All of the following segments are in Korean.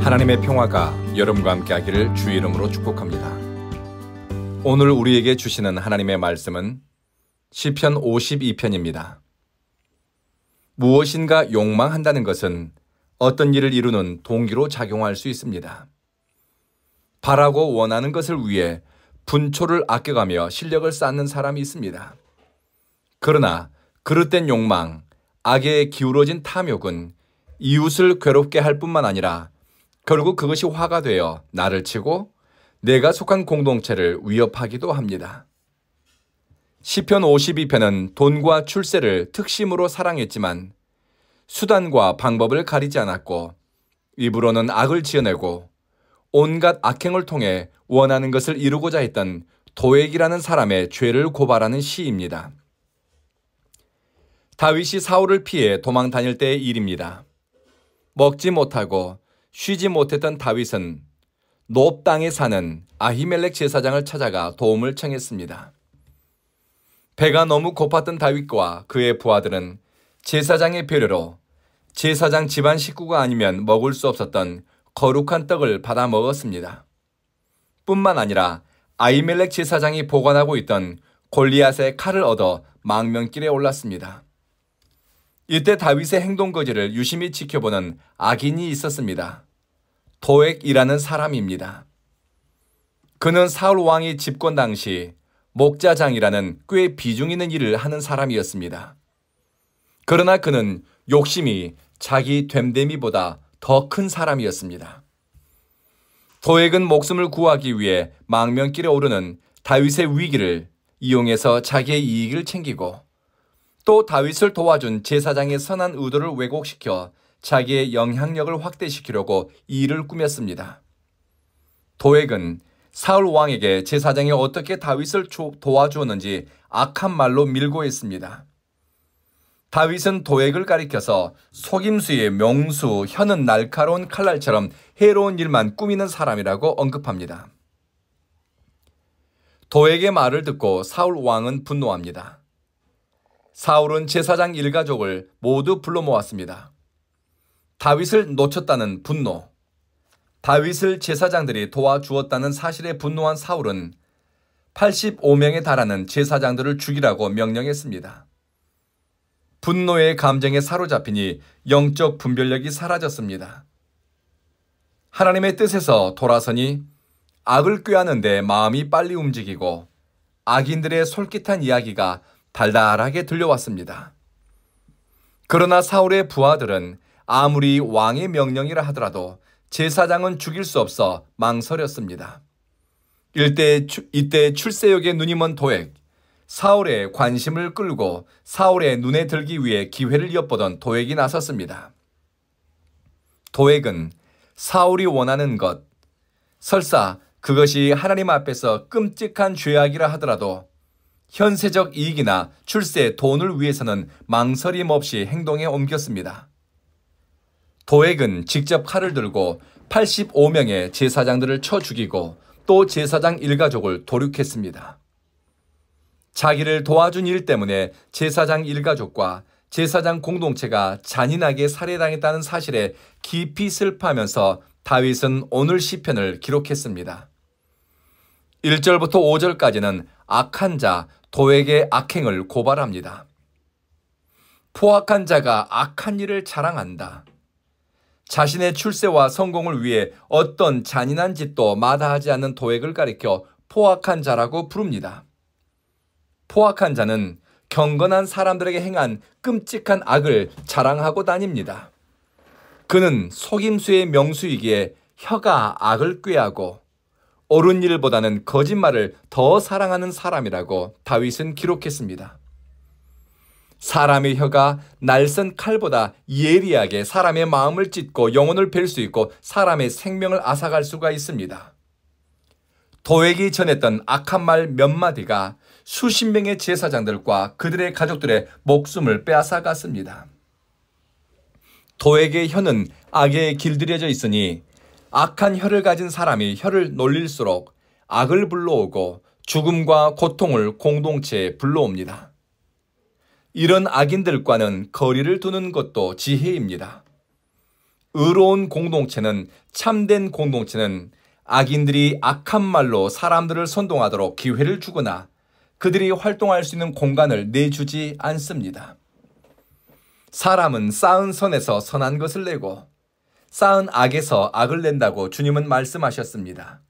하나님의 평화가 여러분과 함께하기를 주의 이름으로 축복합니다. 오늘 우리에게 주시는 하나님의 말씀은 시편 52편입니다. 무엇인가 욕망한다는 것은 어떤 일을 이루는 동기로 작용할 수 있습니다. 바라고 원하는 것을 위해 분초를 아껴가며 실력을 쌓는 사람이 있습니다. 그러나 그릇된 욕망, 악에 기울어진 탐욕은 이웃을 괴롭게 할 뿐만 아니라 결국 그것이 화가 되어 나를 치고 내가 속한 공동체를 위협하기도 합니다. 시편 52편은 돈과 출세를 특심으로 사랑했지만 수단과 방법을 가리지 않았고 입으로는 악을 지어내고 온갖 악행을 통해 원하는 것을 이루고자 했던 도액이라는 사람의 죄를 고발하는 시입니다. 다윗이 사울을 피해 도망 다닐 때의 일입니다. 먹지 못하고 쉬지 못했던 다윗은 놉 땅에 사는 아히멜렉 제사장을 찾아가 도움을 청했습니다. 배가 너무 고팠던 다윗과 그의 부하들은 제사장의 배려로 제사장 집안 식구가 아니면 먹을 수 없었던 거룩한 떡을 받아 먹었습니다. 뿐만 아니라 아히멜렉 제사장이 보관하고 있던 골리앗의 칼을 얻어 망명길에 올랐습니다. 이때 다윗의 행동거지를 유심히 지켜보는 악인이 있었습니다. 도액이라는 사람입니다. 그는 사울 왕이 집권 당시 목자장이라는 꽤 비중 있는 일을 하는 사람이었습니다. 그러나 그는 욕심이 자기 됨됨이보다 더 큰 사람이었습니다. 도액은 목숨을 구하기 위해 망명길에 오르는 다윗의 위기를 이용해서 자기의 이익을 챙기고 또 다윗을 도와준 제사장의 선한 의도를 왜곡시켜 자기의 영향력을 확대시키려고 일을 꾸몄습니다. 도액은 사울 왕에게 제사장이 어떻게 다윗을 도와주었는지 악한 말로 밀고 했습니다. 다윗은 도액을 가리켜서 속임수의 명수, 혀는 날카로운 칼날처럼 해로운 일만 꾸미는 사람이라고 언급합니다. 도액의 말을 듣고 사울 왕은 분노합니다. 사울은 제사장 일가족을 모두 불러 모았습니다. 다윗을 놓쳤다는 분노, 다윗을 제사장들이 도와주었다는 사실에 분노한 사울은 85명에 달하는 제사장들을 죽이라고 명령했습니다. 분노의 감정에 사로잡히니 영적 분별력이 사라졌습니다. 하나님의 뜻에서 돌아서니 악을 꾀하는데 마음이 빨리 움직이고 악인들의 솔깃한 이야기가 달달하게 들려왔습니다. 그러나 사울의 부하들은 아무리 왕의 명령이라 하더라도 제사장은 죽일 수 없어 망설였습니다. 이때 출세역의 눈이 먼 도액, 사울의 관심을 끌고 사울의 눈에 들기 위해 기회를 엿보던 도액이 나섰습니다. 도액은 사울이 원하는 것, 설사 그것이 하나님 앞에서 끔찍한 죄악이라 하더라도 현세적 이익이나 출세, 돈을 위해서는 망설임 없이 행동에 옮겼습니다. 도액은 직접 칼을 들고 85명의 제사장들을 쳐 죽이고 또 제사장 일가족을 도륙했습니다. 자기를 도와준 일 때문에 제사장 일가족과 제사장 공동체가 잔인하게 살해당했다는 사실에 깊이 슬퍼하면서 다윗은 오늘 시편을 기록했습니다. 1절부터 5절까지는 악한 자, 도액의 악행을 고발합니다. 포악한 자가 악한 일을 자랑한다. 자신의 출세와 성공을 위해 어떤 잔인한 짓도 마다하지 않는 도액을 가리켜 포악한 자라고 부릅니다. 포악한 자는 경건한 사람들에게 행한 끔찍한 악을 자랑하고 다닙니다. 그는 속임수의 명수이기에 혀가 악을 꾀하고 옳은 일보다는 거짓말을 더 사랑하는 사람이라고 다윗은 기록했습니다. 사람의 혀가 날선 칼보다 예리하게 사람의 마음을 찢고 영혼을 벨 수 있고 사람의 생명을 앗아갈 수가 있습니다. 도액이 전했던 악한 말 몇 마디가 수십 명의 제사장들과 그들의 가족들의 목숨을 빼앗아갔습니다. 도액의 혀는 악에 길들여져 있으니 악한 혀를 가진 사람이 혀를 놀릴수록 악을 불러오고 죽음과 고통을 공동체에 불러옵니다. 이런 악인들과는 거리를 두는 것도 지혜입니다. 의로운 공동체는, 참된 공동체는 악인들이 악한 말로 사람들을 선동하도록 기회를 주거나 그들이 활동할 수 있는 공간을 내주지 않습니다. 사람은 쌓은 선에서 선한 것을 내고 쌓은 악에서 악을 낸다고 주님은 말씀하셨습니다.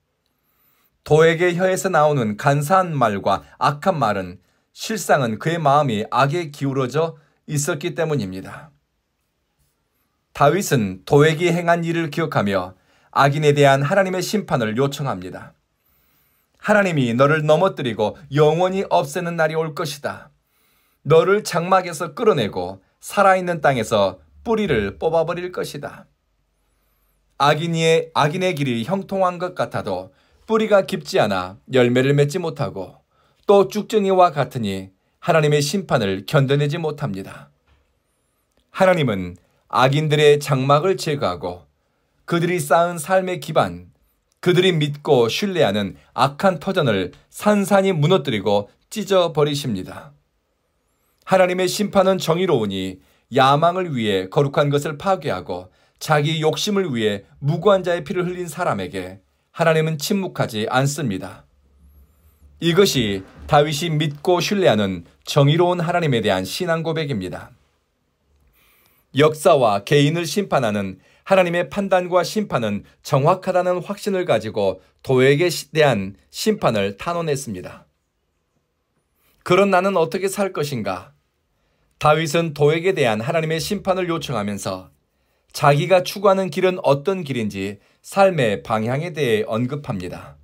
도에게 혀에서 나오는 간사한 말과 악한 말은 실상은 그의 마음이 악에 기울어져 있었기 때문입니다. 다윗은 도에게 행한 일을 기억하며 악인에 대한 하나님의 심판을 요청합니다. 하나님이 너를 넘어뜨리고 영원히 없애는 날이 올 것이다. 너를 장막에서 끌어내고 살아있는 땅에서 뿌리를 뽑아버릴 것이다. 악인의 길이 형통한 것 같아도 뿌리가 깊지 않아 열매를 맺지 못하고 또 쭉정이와 같으니 하나님의 심판을 견뎌내지 못합니다. 하나님은 악인들의 장막을 제거하고 그들이 쌓은 삶의 기반, 그들이 믿고 신뢰하는 악한 터전을 산산이 무너뜨리고 찢어버리십니다. 하나님의 심판은 정의로우니 야망을 위해 거룩한 것을 파괴하고 자기 욕심을 위해 무고한 자의 피를 흘린 사람에게 하나님은 침묵하지 않습니다. 이것이 다윗이 믿고 신뢰하는 정의로운 하나님에 대한 신앙 고백입니다. 역사와 개인을 심판하는 하나님의 판단과 심판은 정확하다는 확신을 가지고 도에게 대한 심판을 탄원했습니다. 그런 나는 어떻게 살 것인가? 다윗은 도에게 대한 하나님의 심판을 요청하면서 자기가 추구하는 길은 어떤 길인지 삶의 방향에 대해 언급합니다.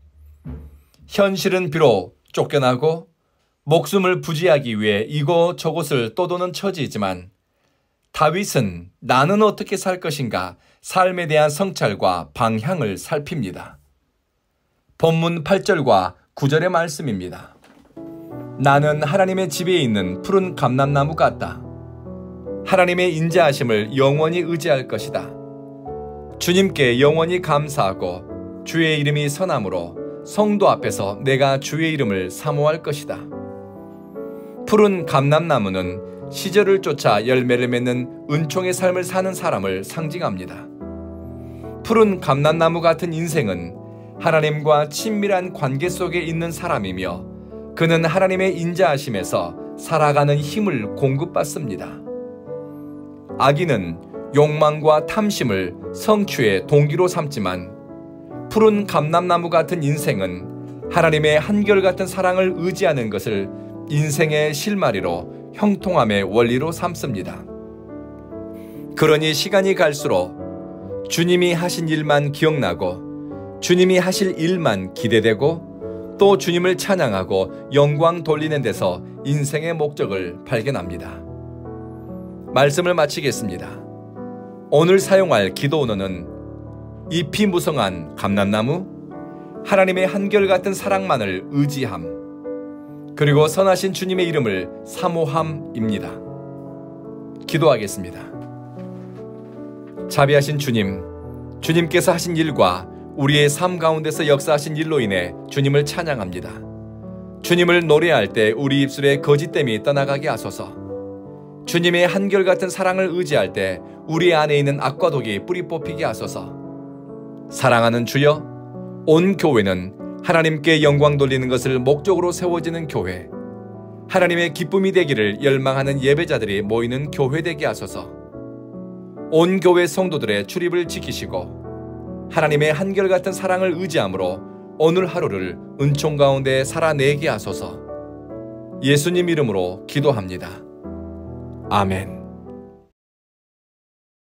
현실은 비록 쫓겨나고 목숨을 부지하기 위해 이곳저곳을 떠도는 처지이지만 다윗은 나는 어떻게 살 것인가 삶에 대한 성찰과 방향을 살핍니다. 본문 8절과 9절의 말씀입니다. 나는 하나님의 집에 있는 푸른 감람나무 같다. 하나님의 인자하심을 영원히 의지할 것이다. 주님께 영원히 감사하고 주의 이름이 선함으로 성도 앞에서 내가 주의 이름을 사모할 것이다. 푸른 감람나무는 시절을 쫓아 열매를 맺는 은총의 삶을 사는 사람을 상징합니다. 푸른 감람나무 같은 인생은 하나님과 친밀한 관계 속에 있는 사람이며 그는 하나님의 인자하심에서 살아가는 힘을 공급받습니다. 악인은 욕망과 탐심을 성취의 동기로 삼지만 푸른 감람나무 같은 인생은 하나님의 한결같은 사랑을 의지하는 것을 인생의 실마리로 형통함의 원리로 삼습니다. 그러니 시간이 갈수록 주님이 하신 일만 기억나고 주님이 하실 일만 기대되고 또 주님을 찬양하고 영광 돌리는 데서 인생의 목적을 발견합니다. 말씀을 마치겠습니다. 오늘 사용할 기도 언어는 잎이 무성한 감람나무, 하나님의 한결같은 사랑만을 의지함, 그리고 선하신 주님의 이름을 사모함입니다. 기도하겠습니다. 자비하신 주님, 주님께서 하신 일과 우리의 삶 가운데서 역사하신 일로 인해 주님을 찬양합니다. 주님을 노래할 때 우리 입술에 거짓됨이 떠나가게 하소서. 주님의 한결같은 사랑을 의지할 때 우리 안에 있는 악과 독이 뿌리 뽑히게 하소서. 사랑하는 주여, 온 교회는 하나님께 영광 돌리는 것을 목적으로 세워지는 교회, 하나님의 기쁨이 되기를 열망하는 예배자들이 모이는 교회 되게 하소서. 온 교회 성도들의 출입을 지키시고 하나님의 한결같은 사랑을 의지함으로 오늘 하루를 은총 가운데 살아내게 하소서. 예수님 이름으로 기도합니다. 아멘.